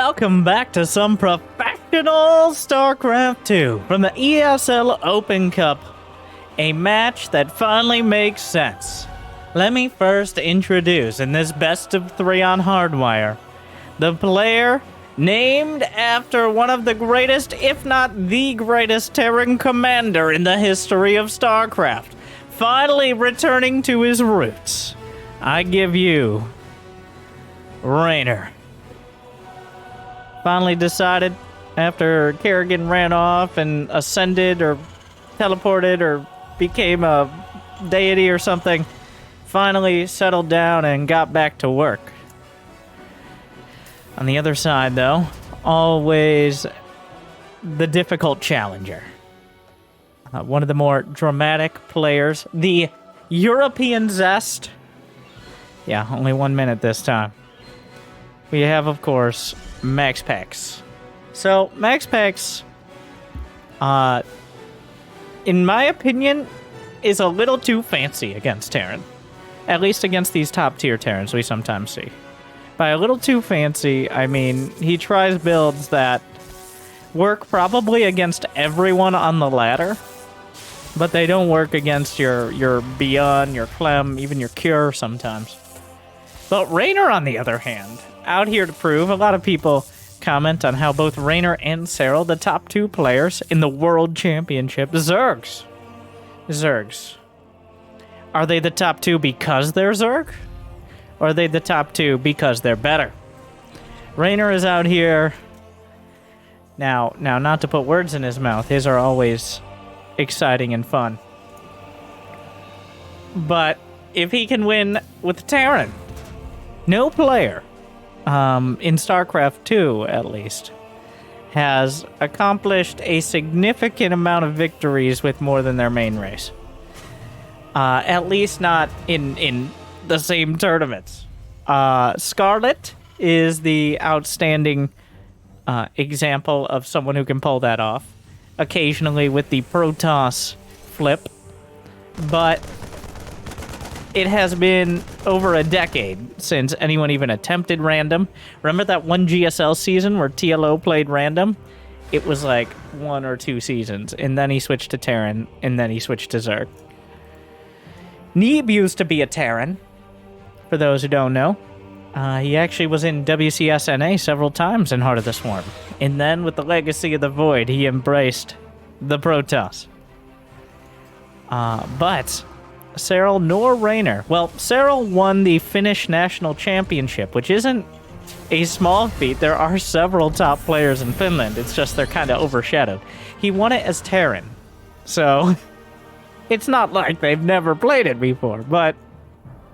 welcome back to some professional StarCraft 2 from the ESL Open Cup. A match that finally makes sense. Let me first introduce, in this best of 3 on Hardwire, the player named after one of the greatest, if not the greatest, Terran commander in the history of StarCraft, finally returning to his roots. I give you Reynor. Finally decided, after Kerrigan ran off and ascended or teleported or became a deity or something, finally settled down and got back to work. On the other side, though, always the difficult challenger. One of the more dramatic players, the European Zest. Yeah, only 1 minute this time. We have, of course, MaxPax. So, MaxPax, in my opinion, is a little too fancy against Terran. At least against these top-tier Terrans we sometimes see. By a little too fancy, I mean he tries builds that work probably against everyone on the ladder, but they don't work against your Byun, your Clem, even your Cure sometimes. But Reynor, on the other hand, out here to prove. A lot of people comment on how both Reynor and Serral, the top 2 players in the World Championship, Zergs. Are they the top 2 because they're Zerg? Or are they the top 2 because they're better? Reynor is out here. Now, not to put words in his mouth. His are always exciting and fun. But if he can win with Terran, no player, in StarCraft 2 at least, has accomplished a significant amount of victories with more than their main race. At least not in the same tournaments. Scarlett is the outstanding example of someone who can pull that off. Occasionally with the Protoss flip. But it has been over a decade since anyone even attempted random. Remember that one GSL season where TLO played random? It was like 1 or 2 seasons, and then he switched to Terran, and then he switched to Zerg. Neeb used to be a Terran, for those who don't know. He actually was in WCSNA several times in Heart of the Swarm. And then, with the Legacy of the Void, he embraced the Protoss. But Serral nor Reynor. Well, Serral won the Finnish National Championship, which isn't a small feat. There are several top players in Finland. It's just they're kind of overshadowed. He won it as Terran. So, it's not like they've never played it before, but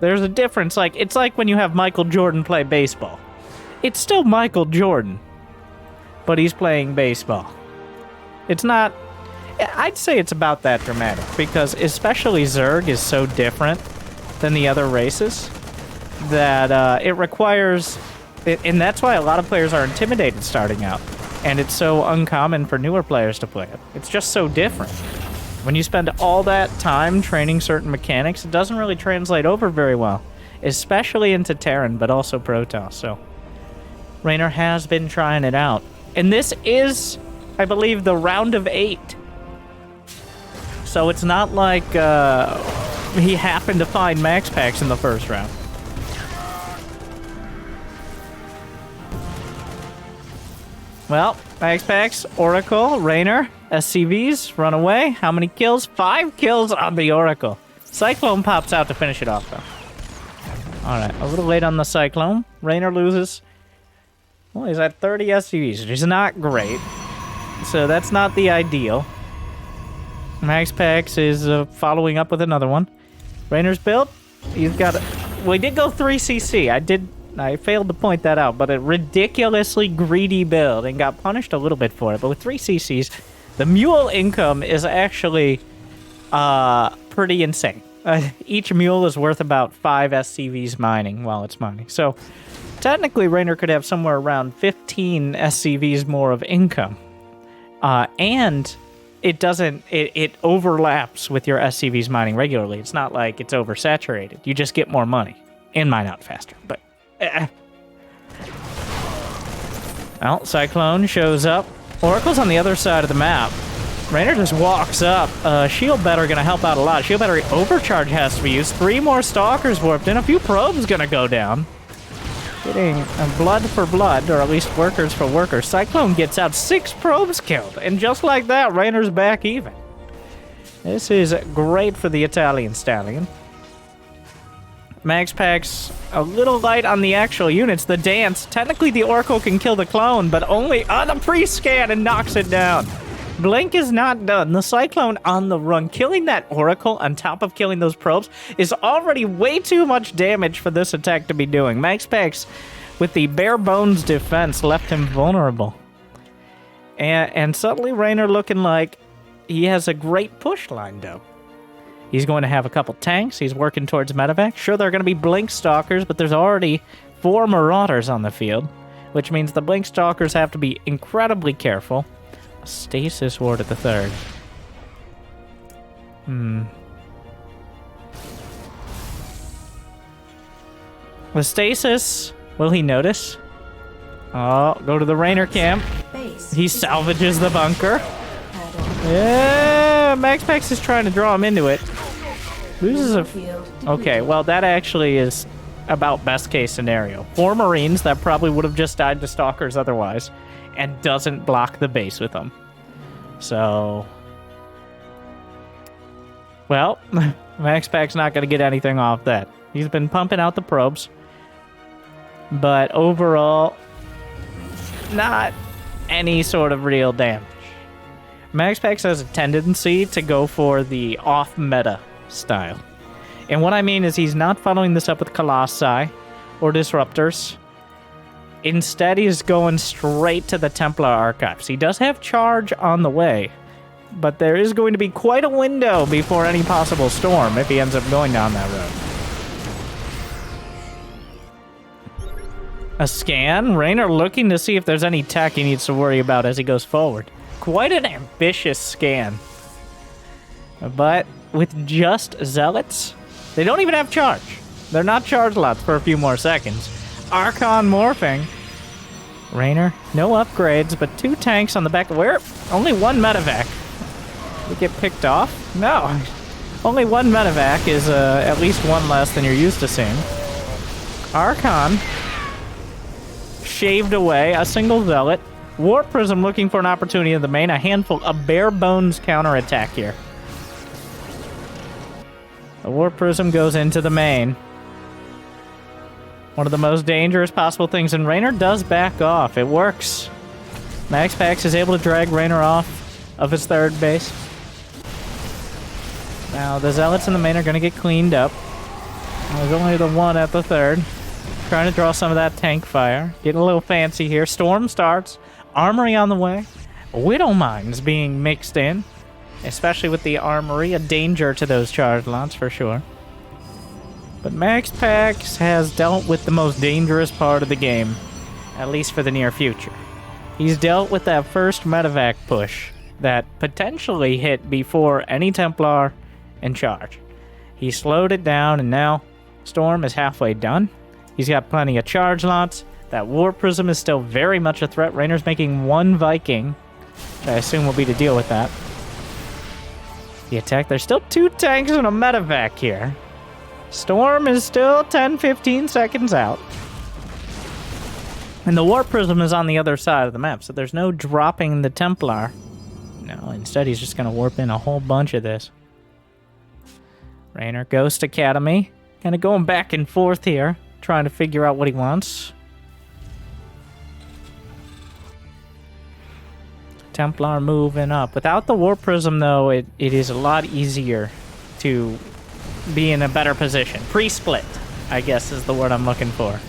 there's a difference. Like, it's like when you have Michael Jordan play baseball. It's still Michael Jordan, but he's playing baseball. It's not... I'd say it's about that dramatic, because especially Zerg is so different than the other races that it requires... And that's why a lot of players are intimidated starting out, and it's so uncommon for newer players to play it. It's just so different. When you spend all that time training certain mechanics, it doesn't really translate over very well, especially into Terran, but also Protoss. So Reynor has been trying it out. And this is, I believe, the round of 8. So it's not like he happened to find MaxPax in the first round. Well, MaxPax, Oracle, Reynor, SCVs, run away. How many kills? 5 kills on the Oracle. Cyclone pops out to finish it off, though. Alright, a little late on the Cyclone. Reynor loses. Well, he's at 30 SCVs, which is not great. So that's not the ideal. MaxPax is following up with another one. Reynor's build, he's got... Well, he did go 3CC. I failed to point that out, but a ridiculously greedy build and got punished a little bit for it. But with 3 CCs, the mule income is actually pretty insane. Each mule is worth about 5 SCVs mining while it's mining. So technically, Reynor could have somewhere around 15 SCVs more of income. And it overlaps with your SCVs mining regularly. It's not like it's oversaturated. You just get more money and mine out faster. But Well, Cyclone shows up. Oracle's on the other side of the map. Reynor just walks up. Shield Better gonna help out a lot. Shield Battery Overcharge has to be used. 3 more Stalkers warped in. A few probes gonna go down. Getting blood for blood, or at least workers for workers. Cyclone gets out 6 probes killed. And just like that, Reynor's back even. This is great for the Italian Stallion. MaxPax a little light on the actual units. The dance. Technically, the Oracle can kill the clone, but only on the pre-scan and knocks it down. Blink is not done. The Cyclone on the run. Killing that Oracle on top of killing those probes is already way too much damage for this attack to be doing. MaxPax, with the bare bones defense, left him vulnerable. And suddenly Reynor looking like he has a great push lined up. He's going to have a couple tanks. He's working towards medevac. Sure, there are going to be Blink Stalkers, but there's already 4 Marauders on the field, which means the Blink Stalkers have to be incredibly careful. Stasis Ward at the 3rd. The Stasis, will he notice? Oh, go to the Reynor camp. He salvages the bunker. Yeah, MaxPax is trying to draw him into it. Loses a... Okay, well, that actually is about best case scenario. 4 Marines that probably would have just died to Stalkers otherwise, and doesn't block the base with them. So... Well, MaxPax's not going to get anything off that. He's been pumping out the probes. But overall, not any sort of real damage. MaxPax has a tendency to go for the off-meta style. And what I mean is he's not following this up with Colossi or Disruptors. Instead, he's going straight to the Templar Archives. He does have Charge on the way, but there is going to be quite a window before any possible storm if he ends up going down that road. A scan. Reynor looking to see if there's any tech he needs to worry about as he goes forward. Quite an ambitious scan. But with just Zealots, they don't even have charge. They're not charge lots for a few more seconds. Archon morphing. Reynor, no upgrades, but 2 tanks on the back. Where? Only 1 medevac. Did it get picked off? No. Only 1 medevac is at least 1 less than you're used to seeing. Archon shaved away. A single Zealot. Warp Prism looking for an opportunity in the main. A handful of bare bones counterattack here. The Warp Prism goes into the main. One of the most dangerous possible things, and Reynor does back off. It works. MaxPax is able to drag Reynor off of his 3rd base. Now, the Zealots in the main are going to get cleaned up. There's only the 1 at the 3rd. Trying to draw some of that tank fire. Getting a little fancy here. Storm starts. Armory on the way. Widow Mines being mixed in. Especially with the Armory. A danger to those charge lots for sure. But MaxPax has dealt with the most dangerous part of the game. At least for the near future. He's dealt with that first medevac push. That potentially hit before any Templar and charge. He slowed it down and now Storm is halfway done. He's got plenty of charge lots. That Warp Prism is still very much a threat. Reynor's making 1 Viking, which I assume will be to deal with that. The attack, there's still 2 tanks and a medevac here. Storm is still 10-15 seconds out. And the Warp Prism is on the other side of the map, so there's no dropping the Templar. No, instead he's just going to warp in a whole bunch of this. Reynor, Ghost Academy. Kind of going back and forth here, trying to figure out what he wants. Templar moving up. Without the Warp Prism, though, it is a lot easier to be in a better position. Pre-split, I guess, is the word I'm looking for.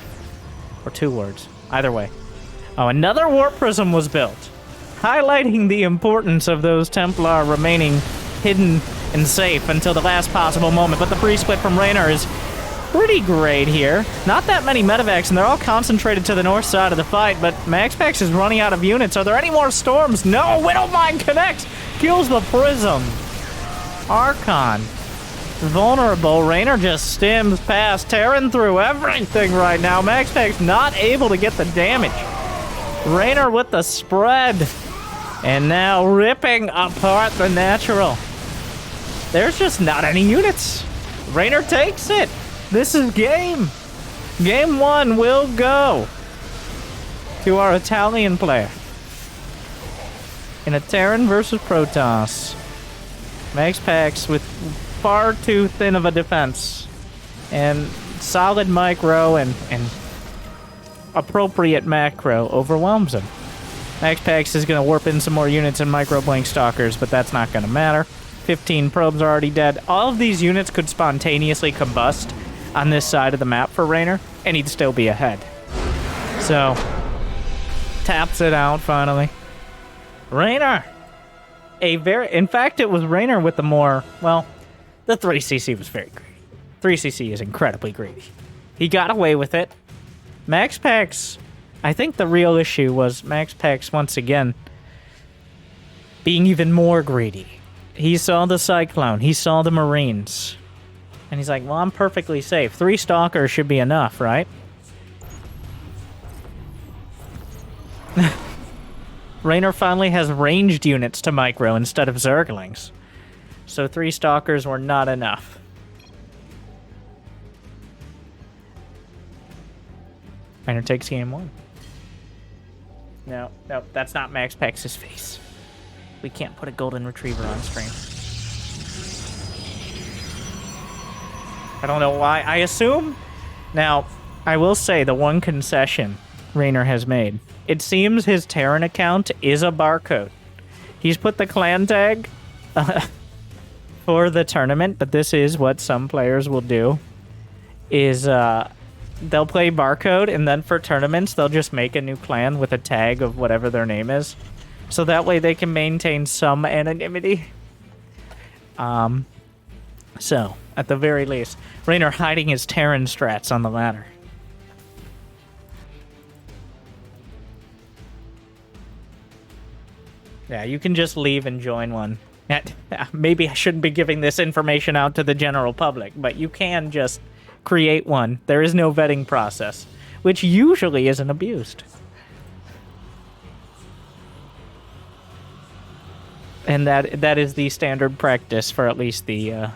Or 2 words. Either way. Oh, another Warp Prism was built. Highlighting the importance of those Templar remaining hidden and safe until the last possible moment. But the pre-split from Reynor is pretty great here. Not that many medevacs, and they're all concentrated to the north side of the fight, but MaxPax is running out of units. Are there any more storms? No! Widowmine connects! Kills the Prism. Archon. Vulnerable. Reynor just stims past, tearing through everything right now. MaxPax not able to get the damage. Reynor with the spread. And now ripping apart the natural. There's just not any units. Reynor takes it. This is game. Game 1 will go to our Italian player. In a Terran versus Protoss. MaxPax with far too thin of a defense. And solid micro and appropriate macro overwhelms him. MaxPax is going to warp in some more units and micro-blink stalkers, but that's not going to matter. 15 probes are already dead. All of these units could spontaneously combust on this side of the map for Reynor, and he'd still be ahead. So, taps it out finally. Reynor! In fact, it was Reynor with the more, well, the 3cc was very greedy. 3cc is incredibly greedy. He got away with it. MaxPax, I think the real issue was MaxPax, once again, being even more greedy. He saw the Cyclone, he saw the Marines, and he's like, well, I'm perfectly safe. 3 Stalkers should be enough, right? Reynor finally has ranged units to micro instead of Zerglings. So 3 Stalkers were not enough. Reynor takes game 1. No, that's not MaxPax's face. We can't put a golden retriever on stream. I don't know why. I assume... Now, I will say the one concession Reynor has made. It seems his Terran account is a barcode. He's put the clan tag for the tournament, but this is what some players will do. Is they'll play barcode, and then for tournaments, they'll just make a new clan with a tag of whatever their name is. So that way they can maintain some anonymity. So, at the very least, Reynor hiding his Terran strats on the ladder. Yeah, you can just leave and join one. Maybe I shouldn't be giving this information out to the general public, but you can just create one. There is no vetting process, which usually isn't abused. And that is the standard practice for at least the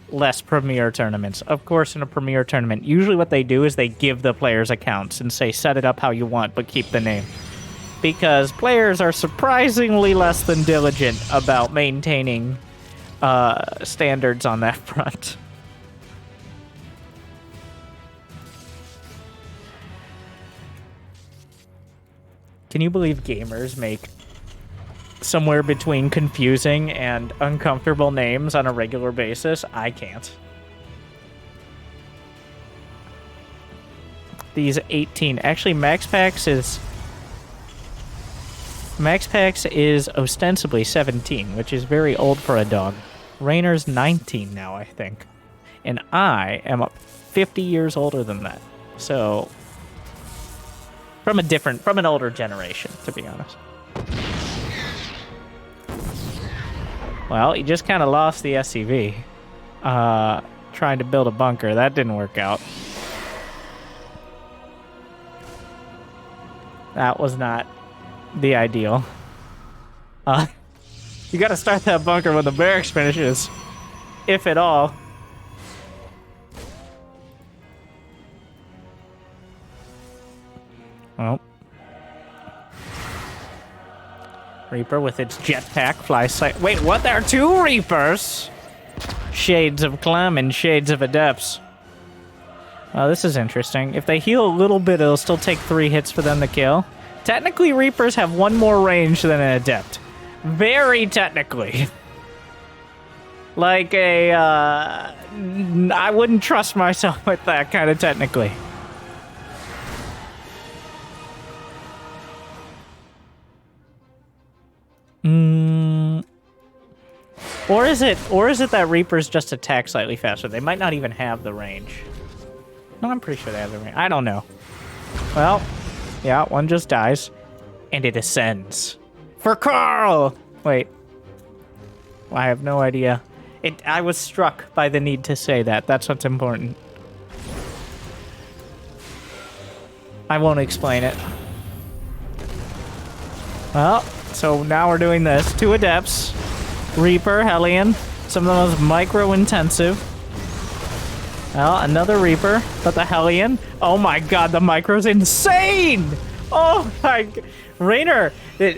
less premier tournaments. Of course, in a premier tournament, usually what they do is they give the players accounts and say, set it up how you want, but keep the name. Because players are surprisingly less than diligent about maintaining standards on that front. Can you believe gamers make somewhere between confusing and uncomfortable names on a regular basis? I can't. These 18... Actually, MaxPax is ostensibly 17, which is very old for a dog. Reynor's 19 now, I think. And I am 50 years older than that. So, from an older generation, to be honest. Well, he just kind of lost the SCV. Trying to build a bunker. That didn't work out. That was not the ideal. You gotta start that bunker when the barracks finishes. If at all. Well. Reaper with its jetpack flies sight. Wait, what? There are 2 Reapers? Shades of Clem and Shades of Adepts. Oh, this is interesting. If they heal a little bit, it'll still take 3 hits for them to kill. Technically, Reapers have 1 more range than an Adept. Very technically. Like a, I wouldn't trust myself with that kind of technically. Or is it that Reapers just attack slightly faster? They might not even have the range. No, I'm pretty sure they have the range. I don't know. Well, yeah, one just dies. And it ascends. For Carl! Wait. I have no idea. I was struck by the need to say that. That's what's important. I won't explain it. Well, so now we're doing this. 2 Adepts, Reaper, Hellion, some of the most micro-intensive. Well, another Reaper, but the Hellion. Oh my god, the micro's insane! Oh my... Reynor,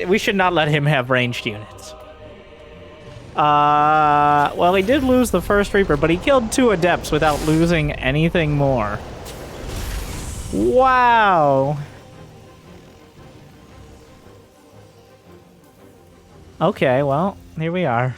we should not let him have ranged units. Well, he did lose the first Reaper, but he killed 2 Adepts without losing anything more. Wow. Okay, well, here we are.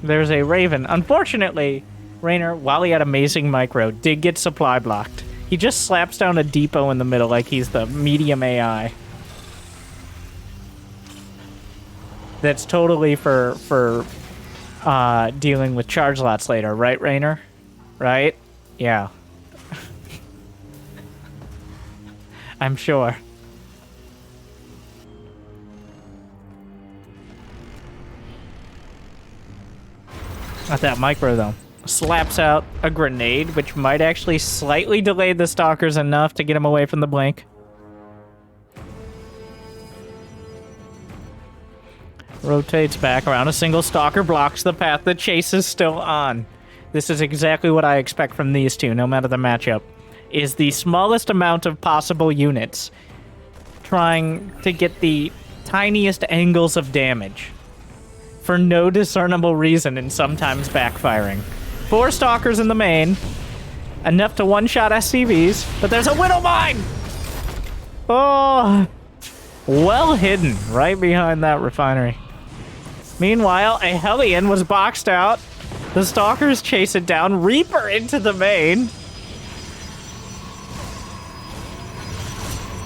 There's a Raven. Unfortunately, Reynor, while he had amazing micro, did get supply blocked. He just slaps down a depot in the middle like he's the medium AI. That's totally for dealing with charge lots later, right, Reynor? Right? Yeah. I'm sure. Not that micro, though. Slaps out a grenade, which might actually slightly delay the Stalkers enough to get him away from the blink. Rotates back around. A single Stalker blocks the path. The chase is still on. This is exactly what I expect from these two, no matter the matchup. Is the smallest amount of possible units trying to get the tiniest angles of damage for no discernible reason and sometimes backfiring. 4 Stalkers in the main, enough to one-shot SCVs, but there's a Widow Mine! Oh, well hidden right behind that refinery. Meanwhile, a Hellion was boxed out. The Stalkers chase it down. Reaper into the main.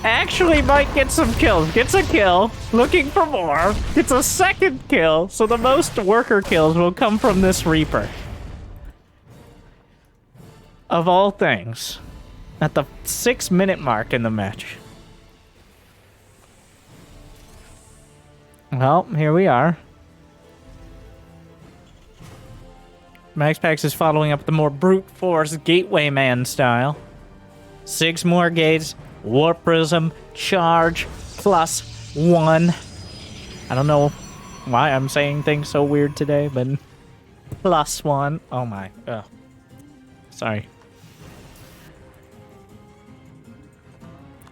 Actually might get some kills. Gets a kill. Looking for more. Gets a second kill. So the most worker kills will come from this Reaper. Of all things. At the 6-minute mark in the match. Well, here we are. MaxPax is following up the more brute force Gateway Man style. 6 more gates. Warp Prism, charge, +1. I don't know why I'm saying things so weird today, but +1. Oh my. Ugh. Sorry.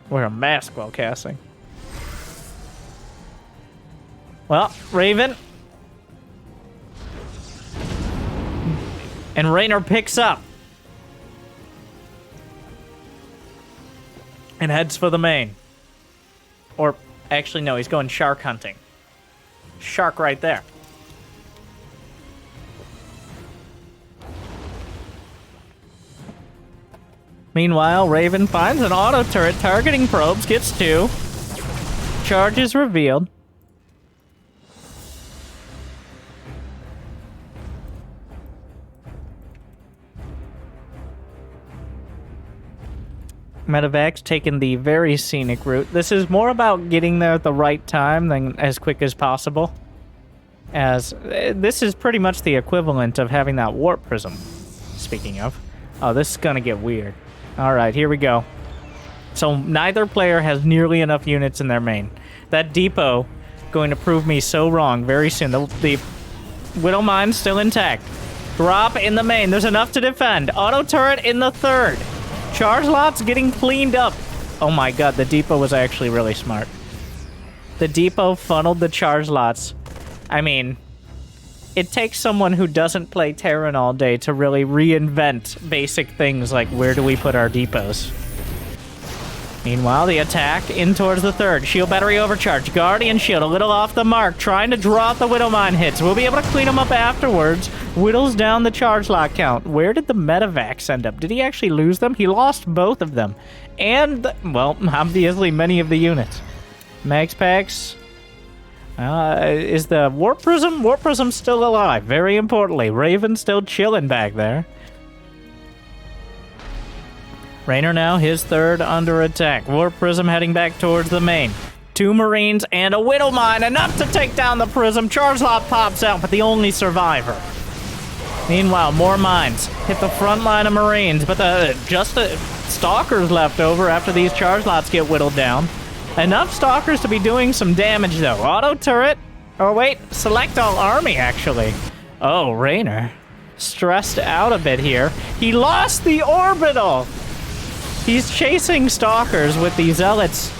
Wear a mask while casting. Well, Raven. And Reynor picks up. And heads for the main. Or, actually, no, he's going shark hunting. Shark right there. Meanwhile, Raven finds an auto turret targeting probes, gets 2. Charge is revealed. Medevac's taken the very scenic route. This is more about getting there at the right time than as quick as possible. As this is pretty much the equivalent of having that warp prism. Speaking of. Oh, this is gonna get weird. Alright, here we go. So neither player has nearly enough units in their main. That depot going to prove me so wrong very soon. The Widow Mine's still intact. Drop in the main. There's enough to defend. Auto turret in the 3rd. Charge lots getting cleaned up. Oh my god, the depot was actually really smart. The depot funneled the charge lots. I mean, it takes someone who doesn't play Terran all day to really reinvent basic things like where do we put our depots. Meanwhile, the attack in towards the 3rd. Shield battery overcharge. Guardian shield a little off the mark. Trying to draw out the Widow Mine hits. We'll be able to clean them up afterwards. Whittles down the charge lot count. Where did the Medevacs end up? Did he actually lose them? He lost both of them. And, well, obviously many of the units. MaxPax. Is the Warp Prism? Warp Prism still alive. Very importantly. Raven still chilling back there. Reynor now, his 3rd under attack. Warp Prism heading back towards the main. 2 Marines and a Widow Mine. Enough to take down the Prism. Charge lot pops out, but the only survivor. Meanwhile, more mines hit the front line of Marines, but Stalkers left over after these charge lots get whittled down. Enough Stalkers to be doing some damage, though. Auto turret. Oh, wait. Select all army, actually. Oh, Reynor. Stressed out a bit here. He lost the orbital. He's chasing Stalkers with the Zealots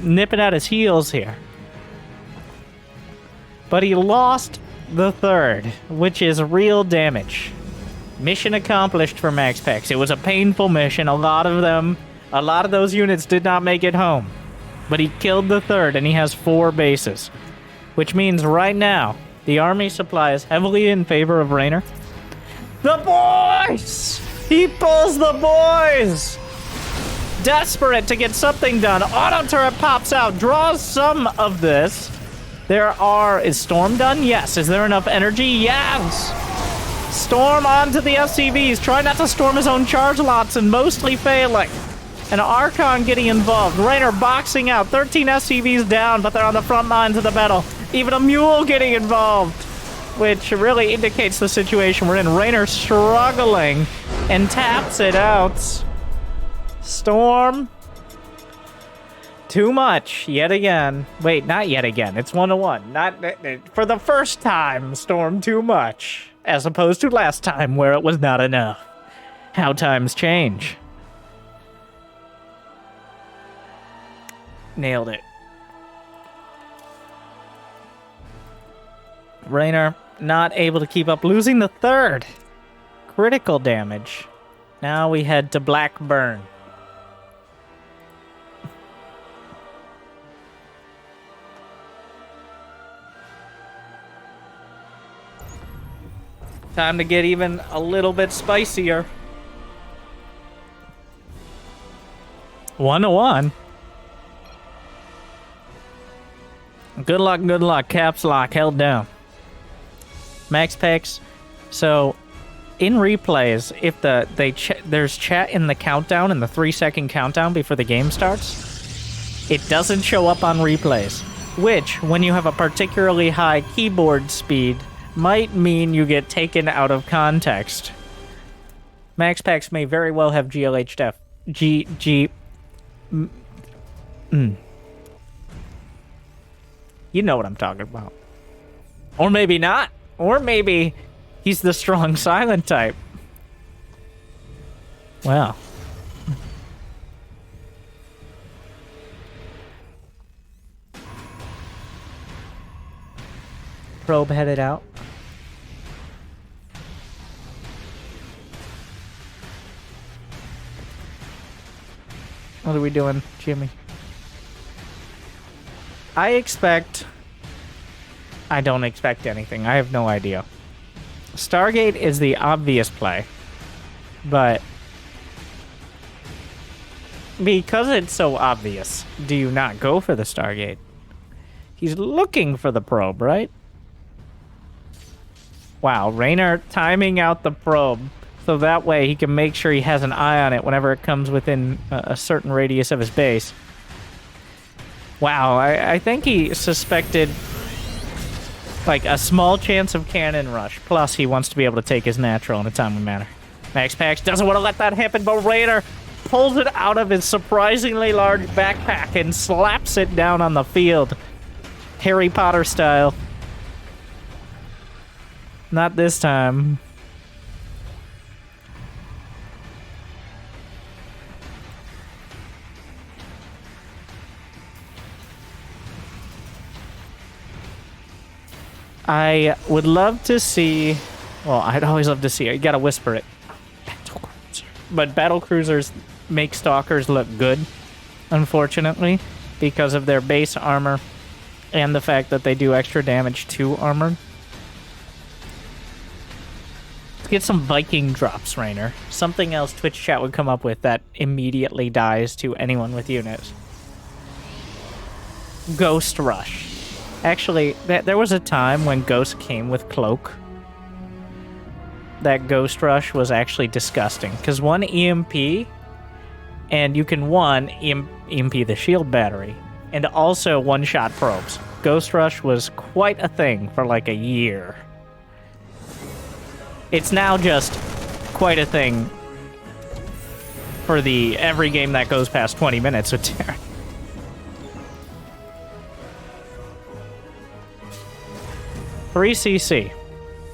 nipping at his heels here. But he lost the third, which is real damage. Mission accomplished for MaxPax. It was a painful mission. A lot of those units did not make it home. But he killed the third, and he has 4 bases. Which means right now, the army supply is heavily in favor of Reynor. The boys! He pulls the boys! Desperate to get something done. Auto turret pops out, draws some of this. Is Storm done? Yes. Is there enough energy? Yes. Storm onto the SCVs. Try not to storm his own charge lots and mostly failing. And Archon getting involved. Reynor boxing out. 13 SCVs down, but they're on the front lines of the battle. Even a mule getting involved, which really indicates the situation we're in. Reynor struggling and taps it out. Storm. Too much, yet again. Wait, not yet again. It's 1-1. Not for the first time, Storm too much. As opposed to last time, where it was not enough. How times change. Nailed it. Reynor not able to keep up, losing the third. Critical damage. Now we head to Blackburn. Time to get even a little bit spicier. 1-1. Good luck, good luck. Caps lock held down. MaxPax. So, in replays, if there's chat in the countdown, in the 3-second countdown before the game starts, it doesn't show up on replays. Which, when you have a particularly high keyboard speed, might mean you get taken out of context. MaxPax may very well have GLHF. You know what I'm talking about. Or maybe not. Or maybe he's the strong silent type. Well. Probe headed out. What are we doing, Jimmy? I don't expect anything. I have no idea. Stargate is the obvious play. But because it's so obvious, do you not go for the Stargate? He's looking for the probe, right? Wow, Reynor timing out the probe so that way he can make sure he has an eye on it whenever it comes within a certain radius of his base. Wow, I think he suspected like a small chance of cannon rush. Plus, he wants to be able to take his natural in a timely manner. MaxPax doesn't want to let that happen, but Reynor pulls it out of his surprisingly large backpack and slaps it down on the field. Harry Potter style. Not this time. I would love to see... Well, I'd always love to see it. You gotta whisper it. Battlecruiser. But battlecruisers make stalkers look good, unfortunately, because of their base armor and the fact that they do extra damage to armor. Let's get some Viking drops, Reynor. Something else Twitch chat would come up with that immediately dies to anyone with units. Ghost Rush. Actually, there was a time when Ghost came with Cloak. That Ghost Rush was actually disgusting. Because one EMP, and you can EMP the shield battery, and also one-shot probes. Ghost Rush was quite a thing for like a year. It's now just quite a thing for the every game that goes past 20 minutes with Terran. Three CC.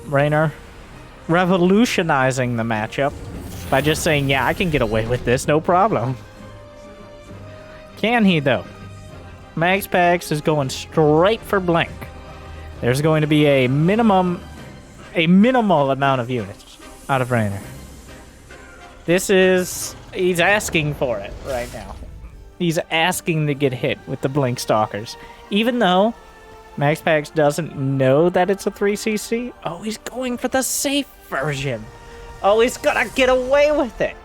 Reynor revolutionizing the matchup by just saying, yeah, I can get away with this, no problem. Can he, though? MaxPax is going straight for Blink. There's going to be a minimal amount of units out of Reynor. He's asking for it right now. He's asking to get hit with the Blink Stalkers. Even though MaxPax doesn't know that it's a 3cc. Oh, he's going for the safe version. Oh, he's gonna get away with it.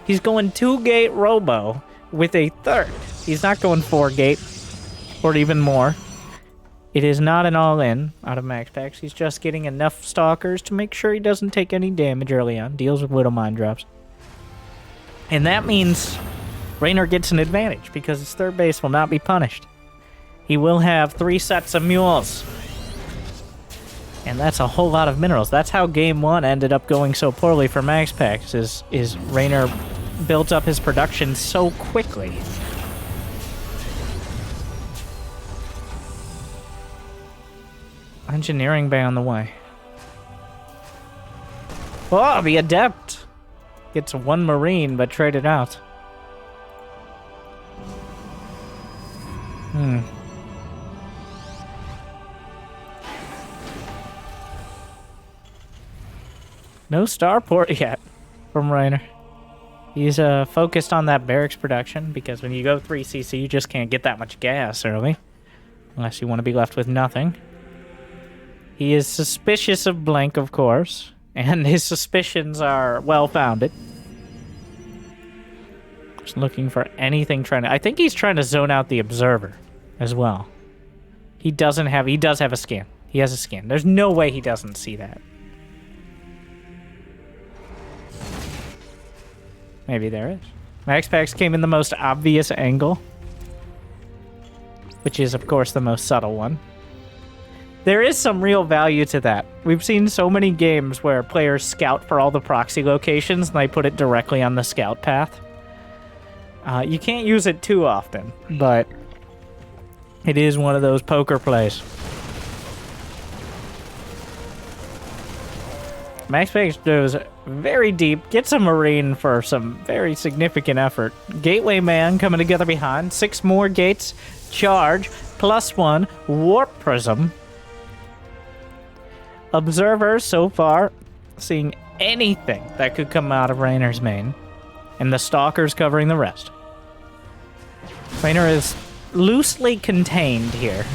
He's going 2-gate robo with a third. He's not going 4-gate or even more. It is not an all-in out of MaxPax. He's just getting enough stalkers to make sure he doesn't take any damage early on. Deals with Widow Mind drops. And that means Reynor gets an advantage because his third base will not be punished. He will have 3 sets of mules. And that's a whole lot of minerals. That's how game 1 ended up going so poorly for MaxPax, is Reynor built up his production so quickly. Engineering bay on the way. Oh, the Adept gets 1 Marine, but traded out. No starport yet from Reynor. He's focused on that barracks production, because when you go 3cc, you just can't get that much gas early. Unless you want to be left with nothing. He is suspicious of Blink, of course. And his suspicions are well-founded. Just looking for anything trying to... I think he's trying to zone out the Observer as well. He does have a scan. He has a scan. There's no way he doesn't see that. Maybe there is. MaxPax came in the most obvious angle, which is, of course, the most subtle one. There is some real value to that. We've seen so many games where players scout for all the proxy locations and they put it directly on the scout path. You can't use it too often, but it is one of those poker plays. MaxPax goes very deep, gets a Marine for some very significant effort. Gateway Man coming together behind. 6 more gates. Charge. +1. Warp Prism. Observer so far seeing anything that could come out of Reynor's main. And the Stalkers covering the rest. Reynor is loosely contained here.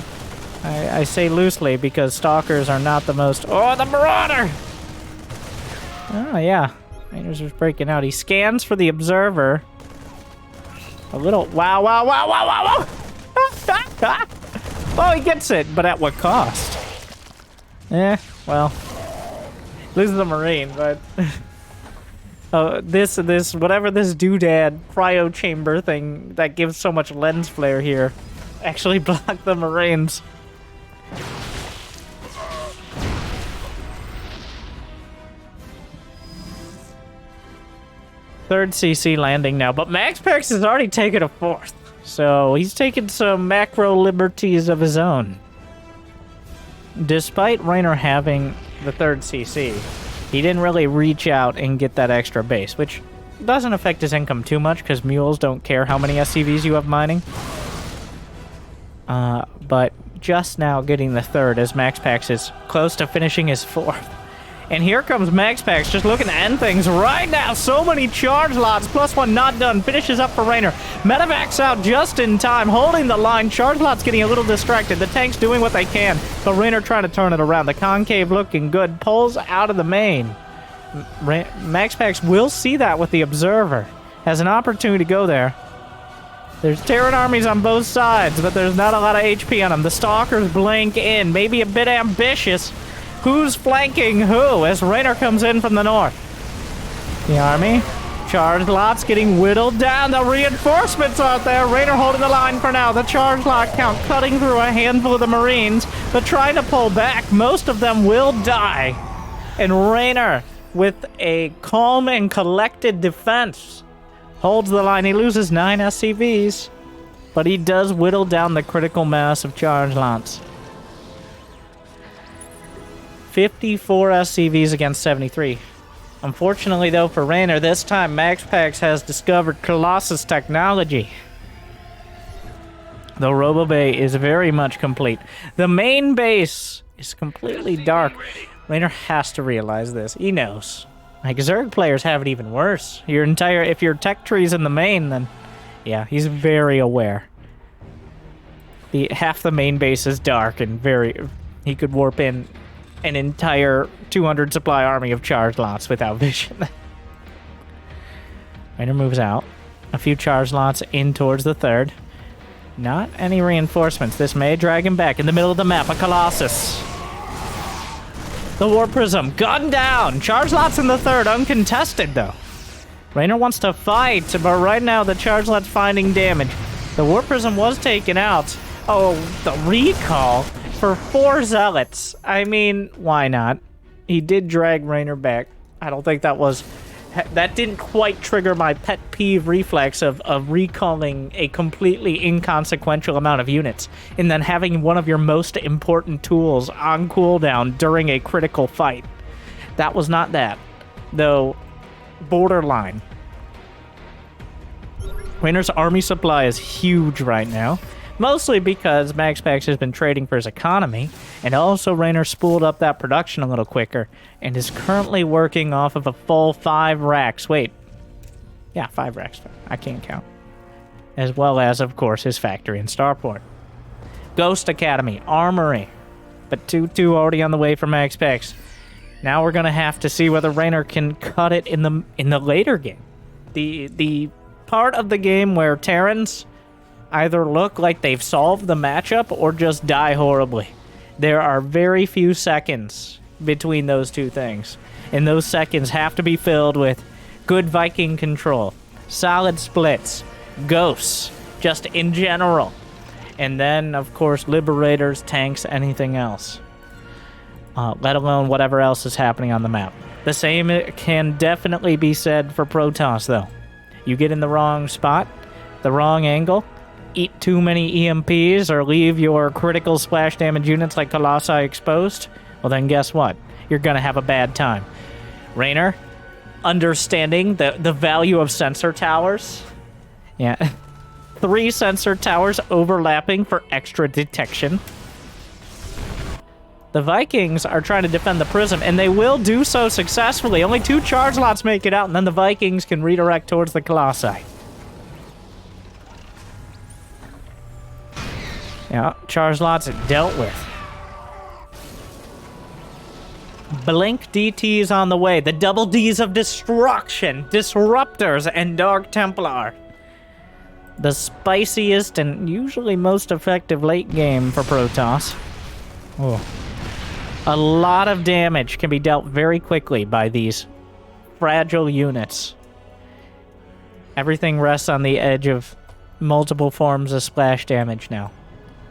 I say loosely because Stalkers are not the most... Oh, the Marauder! Oh, yeah. Reynor's just breaking out. He scans for the Observer. A little... Wow, wow, wow, wow, wow, wow! Oh, he gets it, but at what cost? Well... Loses the Marine, but... whatever this doodad cryo chamber thing that gives so much lens flare here actually blocked the Marines. Third CC landing now, but MaxPax has already taken a 4th, so he's taken some macro liberties of his own. Despite Reynor having the 3rd CC, he didn't really reach out and get that extra base, which doesn't affect his income too much because mules don't care how many SCVs you have mining. But just now getting the 3rd as MaxPax is close to finishing his 4th. And here comes MaxPax just looking to end things right now. So many charge lots. +1 not done. Finishes up for Reynor. Medevacs out just in time. Holding the line. Charge lots getting a little distracted. The tank's doing what they can. But Reynor trying to turn it around. The concave looking good. Pulls out of the main. MaxPax will see that with the Observer. Has an opportunity to go there. There's Terran armies on both sides, but there's not a lot of HP on them. The Stalkers blink in. Maybe a bit ambitious. Who's flanking who as Reynor comes in from the north? The army. Charge lots getting whittled down. The reinforcements out there. Reynor holding the line for now. The charge lot count cutting through a handful of the Marines, but trying to pull back. Most of them will die. And Reynor with a calm and collected defense Holds the line. He loses 9 SCVs. But he does whittle down the critical mass of charge lots. 54 SCVs against 73. Unfortunately, though, for Reynor, this time MaxPax has discovered Colossus technology. The RoboBay is very much complete. The main base is completely dark. Reynor has to realize this. He knows. Like, Zerg players have it even worse. If your tech tree's in the main, then yeah, he's very aware. Half the main base is dark and he could warp in an entire 200 supply army of charge lots without vision. Reynor moves out. A few charge lots in towards the third. Not any reinforcements. This may drag him back in the middle of the map. A Colossus. The War Prism. Gunned down. Charge lots in the third. Uncontested, though. Reynor wants to fight, but right now the charge lot's finding damage. The War Prism was taken out. Oh, the recall for 4 Zealots. I mean, why not? He did drag Reynor back. I don't think that didn't quite trigger my pet peeve reflex of recalling a completely inconsequential amount of units and then having one of your most important tools on cooldown during a critical fight. That was not that, though borderline. Reynor's army supply is huge right now, mostly because MaxPax has been trading for his economy, and also Reynor spooled up that production a little quicker, and is currently working off of a full 5 racks. Wait. Yeah, 5 racks. I can't count. As well as, of course, his factory in Starport. Ghost Academy, Armory. But 2-2 already on the way for MaxPax. Now we're going to have to see whether Reynor can cut it in the later game. The part of the game where Terrans either look like they've solved the matchup or just die horribly. There are very few seconds between those two things, and those seconds have to be filled with good Viking control, solid splits, ghosts, just in general, and then, of course, Liberators, tanks, anything else, let alone whatever else is happening on the map. The same can definitely be said for Protoss, though. You get in the wrong spot, the wrong angle, eat too many EMPs, or leave your critical splash damage units like Colossi exposed, well then guess what? You're gonna have a bad time. Reynor, understanding the value of sensor towers. Yeah. 3 sensor towers overlapping for extra detection. The Vikings are trying to defend the Prism, and they will do so successfully. Only 2 charge lots make it out, and then the Vikings can redirect towards the Colossi. Yeah, charge lots dealt with. Blink DTs on the way. The double Ds of destruction, Disruptors, and Dark Templar. The spiciest and usually most effective late game for Protoss. Oh. A lot of damage can be dealt very quickly by these fragile units. Everything rests on the edge of multiple forms of splash damage now.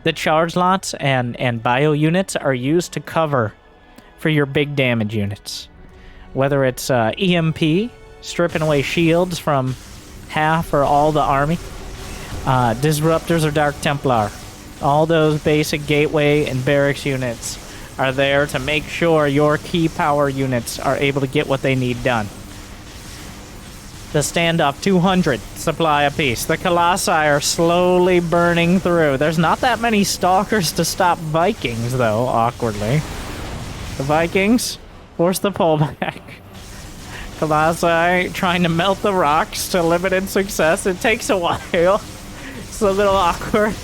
The charge lots and bio units are used to cover for your big damage units. Whether it's EMP, stripping away shields from half or all the army, Disruptors or Dark Templar. All those basic gateway and barracks units are there to make sure your key power units are able to get what they need done. The standoff, 200 supply apiece. The Colossi are slowly burning through. There's not that many Stalkers to stop Vikings, though, awkwardly. The Vikings force the pullback. Colossi trying to melt the rocks to limited success. It takes a while. It's a little awkward.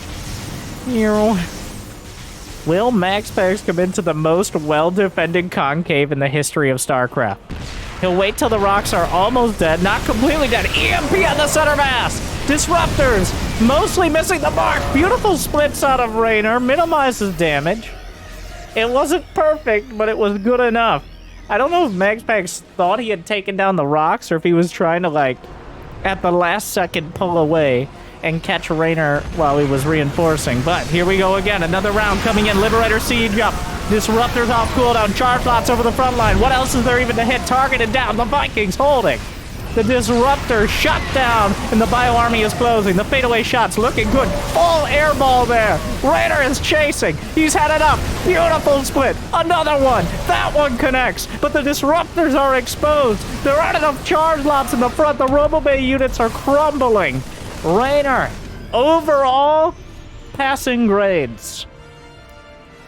Will MaxPax come into the most well-defended concave in the history of StarCraft? He'll wait till the rocks are almost dead, not completely dead. EMP on the center mass! Disruptors! Mostly missing the mark! Beautiful splits out of Reynor, minimizes damage. It wasn't perfect, but it was good enough. I don't know if MaxPax thought he had taken down the rocks, or if he was trying to, like, at the last second pull away and catch Reynor while he was reinforcing. But here we go again. Another round coming in. Liberator siege up. Disruptors off cooldown. Charge lots over the front line. What else is there even to hit? Targeted down. The Vikings holding. The Disruptor shut down, and the Bio Army is closing. The fadeaway shots looking good. Full airball there. Reynor is chasing. He's headed up. Beautiful split. Another one. That one connects, but the Disruptors are exposed. There aren't enough charge lots in the front. The RoboBay units are crumbling. Reynor, overall, passing grades.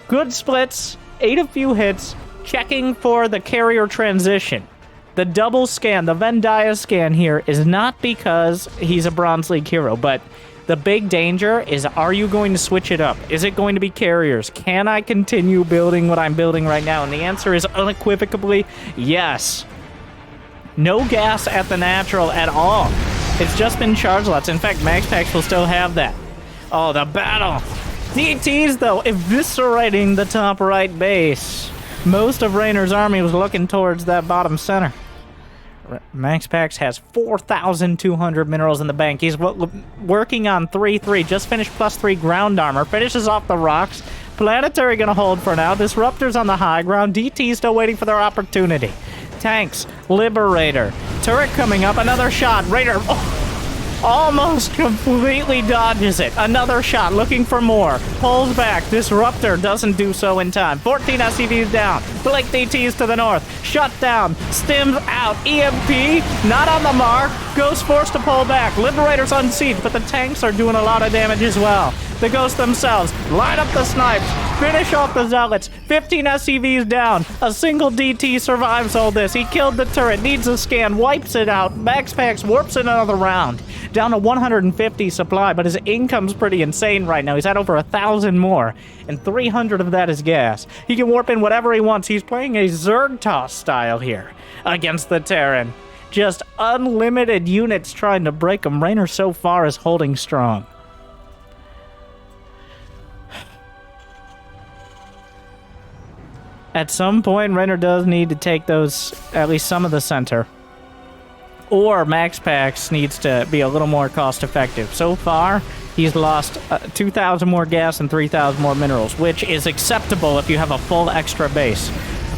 Good splits, ate a few hits, checking for the carrier transition. The double scan, the Venn dia scan here is not because he's a Bronze League hero, but the big danger is, are you going to switch it up? Is it going to be carriers? Can I continue building what I'm building right now? And the answer is unequivocally yes. No gas at the natural at all. It's just been charge lots. In fact, MaxPax will still have that. Oh, the battle. DTs, though, eviscerating the top right base. Most of Reynor's army was looking towards that bottom center. MaxPax has 4,200 minerals in the bank. He's working on 3-3. Just finished +3 ground armor. Finishes off the rocks. Planetary gonna hold for now. Disruptors on the high ground. DT still waiting for their opportunity. Tanks. Liberator. Turret coming up. Another shot. Reynor almost completely dodges it. Another shot. Looking for more. Pulls back. Disruptor doesn't do so in time. 14 SCVs down. Blink DTs to the north. Shut down. Stims out. EMP not on the mark. Ghost forced to pull back. Liberators unseated, but the tanks are doing a lot of damage as well. The Ghosts themselves line up the snipes. Finish off the Zealots. 15 SCVs down. A single DT survives all this. He killed the turret. Needs a scan. Wipes it out. MaxPax warps in another round. Down to 150 supply, but his income's pretty insane right now. He's had over 1,000 more, and 300 of that is gas. He can warp in whatever he wants. He's playing a Zerg toss style here against the Terran. Just unlimited units trying to break him. Reynor so far is holding strong. At some point, Reynor does need to take those, at least some of the center. Or MaxPax needs to be a little more cost-effective. So far, he's lost 2,000 more gas and 3,000 more minerals, which is acceptable if you have a full extra base.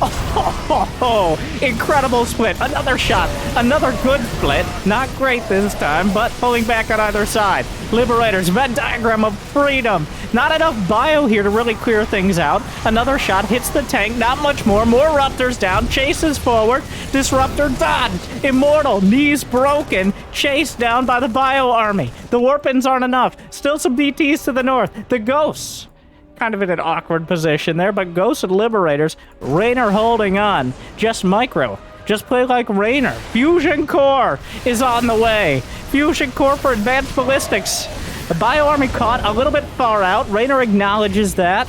Oh, incredible split. Another shot. Another good split. Not great this time, but pulling back on either side. Liberators, Venn diagram of freedom. Not enough bio here to really clear things out. Another shot hits the tank. Not much more. More Ruptors down. Chases forward. Disruptor dodged. Immortal. Knees broken. Chased down by the bio army. The warpins aren't enough. Still some DTs to the north. The Ghosts. Kind of in an awkward position there, but Ghosts and Liberators. Reynor holding on. Just micro. Just play like Reynor. Fusion Core is on the way. Fusion Core for advanced ballistics. The Bio Army caught a little bit far out. Reynor acknowledges that.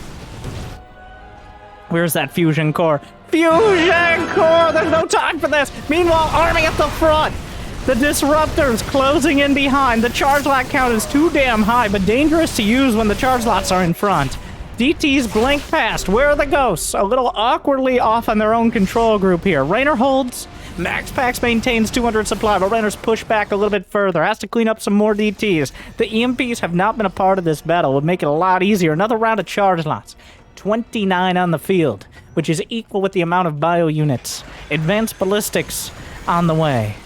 Where's that Fusion Core? Fusion Core! There's no time for this! Meanwhile, Army at the front! The Disruptors closing in behind. The charge lot count is too damn high, but dangerous to use when the charge lots are in front. DTs blink past. Where are the Ghosts? A little awkwardly off on their own control group here. Reynor holds. MaxPax maintains 200 supply, but Reynor's pushed back a little bit further. Has to clean up some more DTs. The EMPs have not been a part of this battle. Would make it a lot easier. Another round of charge lots. 29 on the field, which is equal with the amount of bio units. Advanced ballistics on the way.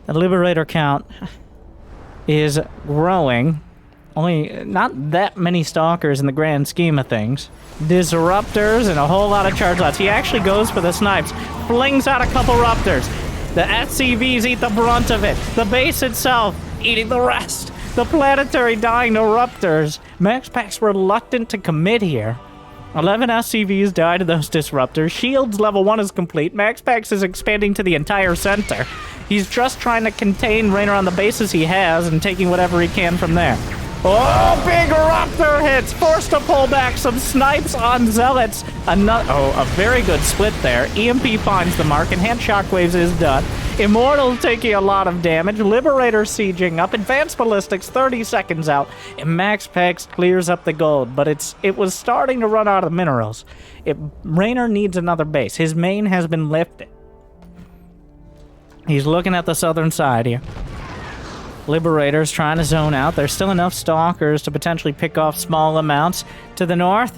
The Liberator count is growing. Only not that many Stalkers in the grand scheme of things. Disruptors and a whole lot of charge lots. He actually goes for the snipes. Flings out a couple Ruptors. The SCVs eat the brunt of it. The base itself eating the rest. The Planetary dying to Ruptors. MaxPax reluctant to commit here. 11 SCVs die to those Disruptors. Shields level 1 is complete. MaxPax is expanding to the entire center. He's just trying to contain Reynor on the bases he has and taking whatever he can from there. Oh, big Raptor hits! Forced to pull back some snipes on Zealots. A very good split there. EMP finds the mark, and hand shockwaves is done. Immortal taking a lot of damage. Liberator sieging up. Advanced ballistics 30 seconds out. And MaxPax clears up the gold, but it was starting to run out of minerals. Reynor needs another base. His main has been lifted. He's looking at the southern side here. Liberators trying to zone out. There's still enough Stalkers to potentially pick off small amounts. To the north,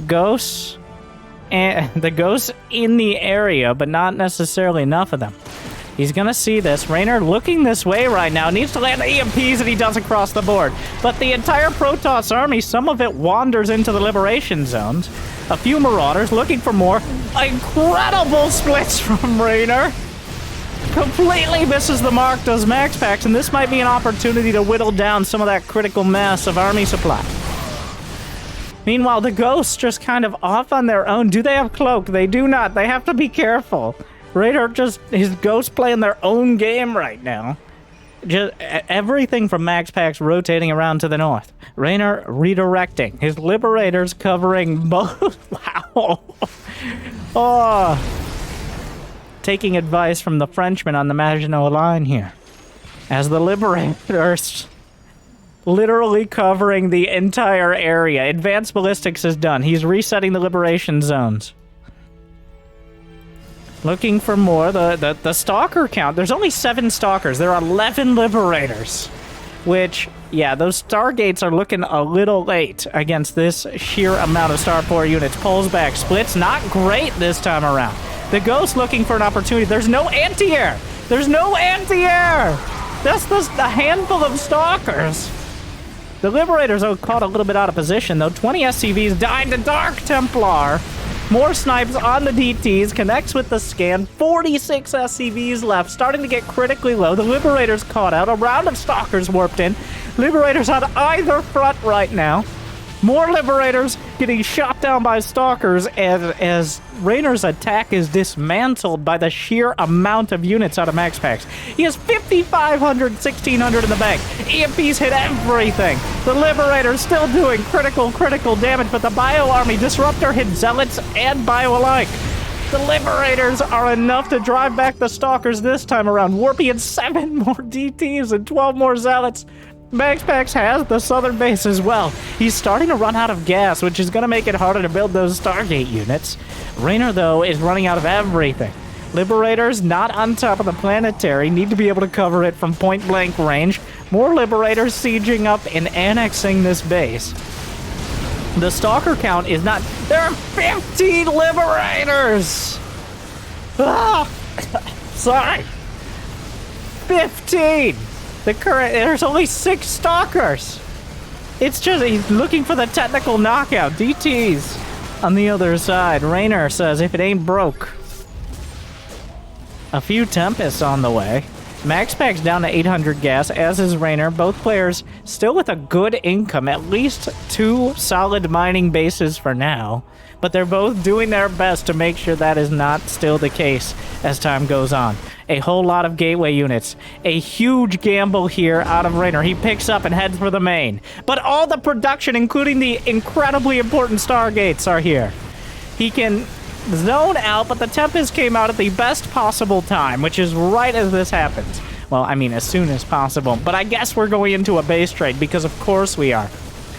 Ghosts. And the Ghosts in the area, but not necessarily enough of them. He's gonna see this. Reynor looking this way right now. Needs to land the EMPs, and he does across the board. But the entire Protoss army, some of it wanders into the liberation zones. A few Marauders looking for more. Incredible splits from Reynor. Completely misses the mark, does MaxPax, and this might be an opportunity to whittle down some of that critical mass of army supply. Meanwhile, the Ghosts just kind of off on their own. Do they have Cloak? They do not. They have to be careful. Reynor just, his Ghosts playing their own game right now. Just everything from MaxPax rotating around to the north. Reynor redirecting. His Liberators covering both. Wow. Oh. Taking advice from the Frenchman on the Maginot Line here. As the Liberators literally covering the entire area. Advanced Ballistics is done. He's resetting the liberation zones. Looking for more. The Stalker count. There's only 7 Stalkers. There are 11 Liberators. Which, yeah, those Stargates are looking a little late against this sheer amount of Starport units. Pulls back. Splits not great this time around. The Ghost looking for an opportunity. There's no anti-air. There's no anti-air. That's just a handful of Stalkers. The Liberators are caught a little bit out of position, though. 20 SCVs died to Dark Templar. More snipes on the DTs. Connects with the scan. 46 SCVs left. Starting to get critically low. The Liberators caught out. A round of Stalkers warped in. Liberators on either front right now. More Liberators getting shot down by Stalkers as Reynor's attack is dismantled by the sheer amount of units out of MaxPax. He has 5,500, 1,600 in the bank. EMPs hit everything. The Liberators still doing critical damage, but the Bio Army Disruptor hit Zealots and Bio alike. The Liberators are enough to drive back the Stalkers this time around. Warping 7 more DTs and 12 more Zealots. MaxPax has the southern base as well. He's starting to run out of gas, which is going to make it harder to build those Stargate units. Reynor, though, is running out of everything. Liberators not on top of the planetary, need to be able to cover it from point-blank range. More Liberators sieging up and annexing this base. The Stalker count is not... There are 15 Liberators! Ah! Sorry. 15! There's only 6 Stalkers. It's just, he's looking for the technical knockout. DTs on the other side. Reynor says, if it ain't broke. A few Tempests on the way. MaxPax down to 800 gas, as is Reynor. Both players still with a good income. At least 2 solid mining bases for now. But they're both doing their best to make sure that is not still the case as time goes on. A whole lot of gateway units. A huge gamble here out of Reynor. He picks up and heads for the main. But all the production, including the incredibly important Stargates, are here. He can zone out, but the Tempest came out at the best possible time, which is right as this happens. Well, I mean, as soon as possible. But I guess we're going into a base trade, because of course we are.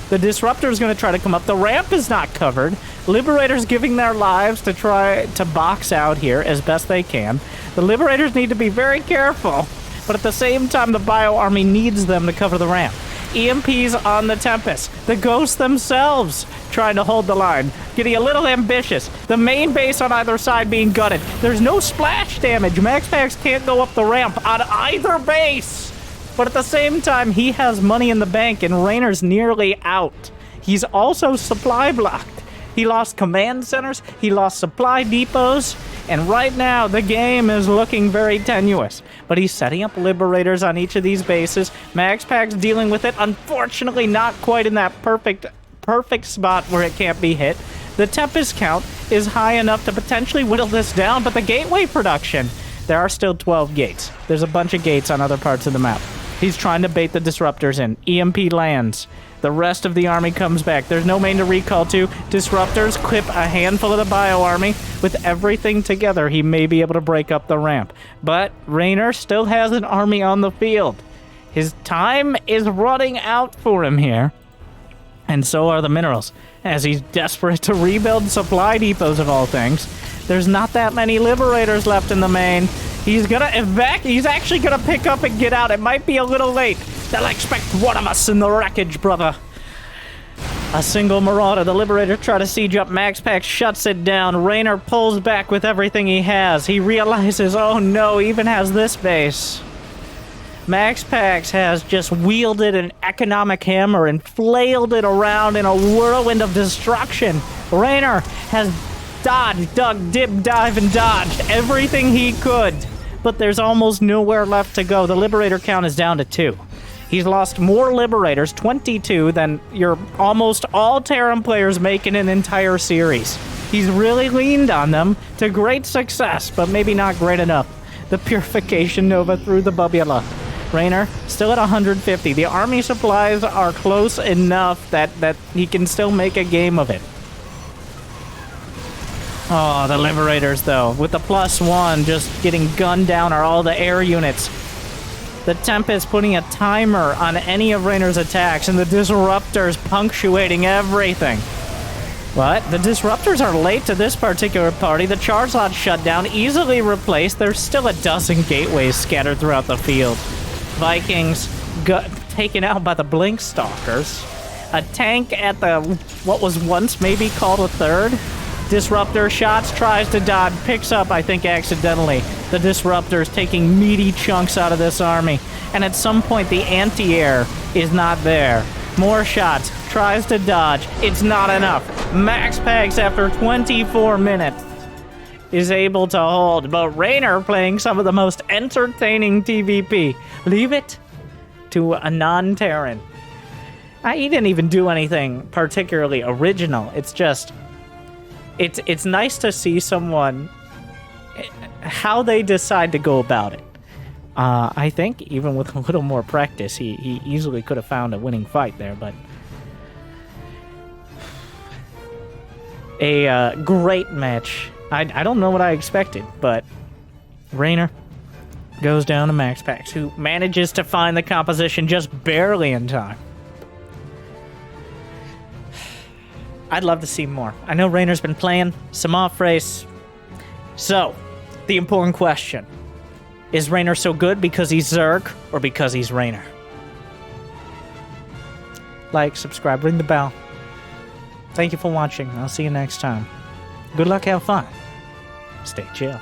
The Disruptor is going to try to come up. The ramp is not covered. Liberators giving their lives to try to box out here as best they can. The Liberators need to be very careful, but at the same time, the Bio Army needs them to cover the ramp. EMPs on the Tempest. The Ghosts themselves trying to hold the line. Getting a little ambitious. The main base on either side being gutted. There's no splash damage. MaxPax can't go up the ramp on either base. But at the same time, he has money in the bank, and Reynor's nearly out. He's also supply blocked. He lost command centers, he lost supply depots, and right now the game is looking very tenuous. But he's setting up Liberators on each of these bases. MaxPax dealing with it, unfortunately not quite in that perfect spot where it can't be hit. The Tempest count is high enough to potentially whittle this down, but the gateway production, there are still 12 gates. There's a bunch of gates on other parts of the map. He's trying to bait the Disruptors in. EMP lands. The rest of the army comes back. There's no main to recall to. Disruptors clip a handful of the Bio Army. With everything together, he may be able to break up the ramp. But Reynor still has an army on the field. His time is running out for him here. And so are the minerals, as he's desperate to rebuild supply depots of all things. There's not that many Liberators left in the main. He's gonna he's actually gonna pick up and get out. It might be a little late. They'll expect one of us in the wreckage, brother. A single Marauder. The Liberator try to siege up. MaxPax shuts it down. Reynor pulls back with everything he has. He realizes, oh no, he even has this base. MaxPax has just wielded an economic hammer and flailed it around in a whirlwind of destruction. Reynor has dodged, dug, dip, dive, and dodged everything he could. But there's almost nowhere left to go. The Liberator count is down to 2. He's lost more Liberators, 22, than your almost all Terran players make in an entire series. He's really leaned on them to great success, but maybe not great enough. The Purification Nova through the Bubula. Reynor, still at 150. The army supplies are close enough that he can still make a game of it. Oh, the Liberators, though. With the +1, just getting gunned down are all the air units. The Tempest putting a timer on any of Reynor's attacks, and the Disruptors punctuating everything. What? The Disruptors are late to this particular party. The charge lot shut down, easily replaced. There's still a dozen gateways scattered throughout the field. Vikings taken out by the Blink Stalkers. A tank at the, what was once maybe called a third. Disruptor shots, tries to dodge, picks up, I think accidentally. The Disruptor's taking meaty chunks out of this army. And at some point, the anti-air is not there. More shots, tries to dodge. It's not enough. MaxPax, after 24 minutes, is able to hold. But Reynor playing some of the most entertaining TVP. Leave it to a non-Terran. He didn't even do anything particularly original. It's just... It's nice to see someone, how they decide to go about it. I think even with a little more practice, he easily could have found a winning fight there, but... A great match. I don't know what I expected, but Reynor goes down to MaxPax, who manages to find the composition just barely in time. I'd love to see more. I know Reynor's been playing some off-race. So, the important question. Is Reynor so good because he's Zerg or because he's Reynor? Like, subscribe, ring the bell. Thank you for watching. I'll see you next time. Good luck, have fun. Stay chill.